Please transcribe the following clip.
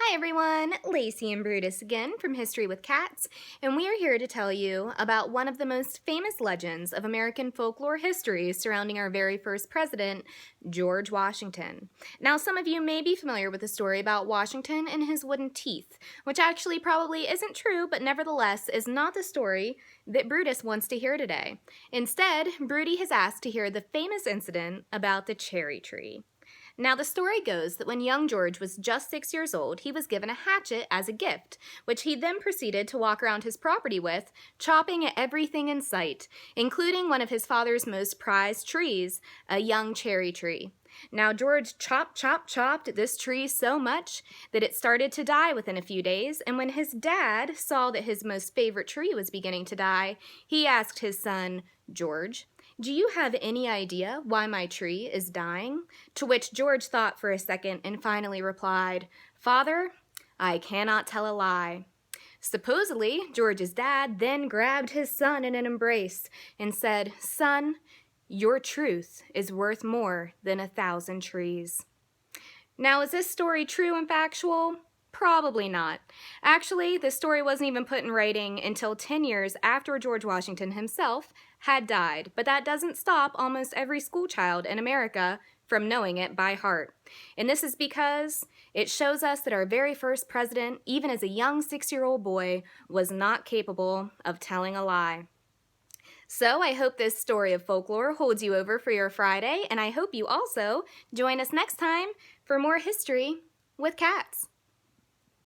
Hi everyone, Lacey and Brutus again from History with Cats, and we are here to tell you about one of the most famous legends of American folklore history surrounding our very first president, George Washington. Now, some of you may be familiar with the story about Washington and his wooden teeth, which actually probably isn't true, but nevertheless is not the story that Brutus wants to hear today. Instead, Brutie has asked to hear the famous incident about the cherry tree. Now, the story goes that when young George was just 6 years old, he was given a hatchet as a gift, which he then proceeded to walk around his property with, chopping at everything in sight, including one of his father's most prized trees, a young cherry tree. Now, George chopped this tree so much that it started to die within a few days, and when his dad saw that his most favorite tree was beginning to die, he asked his son, George, "Do you have any idea why my tree is dying?" To which George thought for a second and finally replied, "Father, I cannot tell a lie." Supposedly, George's dad then grabbed his son in an embrace and said, "Son, your truth is worth more than 1,000 trees." Now, is this story true and factual? Probably not. Actually, this story wasn't even put in writing until 10 years after George Washington himself had died, but that doesn't stop almost every schoolchild in America from knowing it by heart. And this is because it shows us that our very first president, even as a young 6-year-old boy, was not capable of telling a lie. So I hope this story of folklore holds you over for your Friday, and I hope you also join us next time for more history with cats.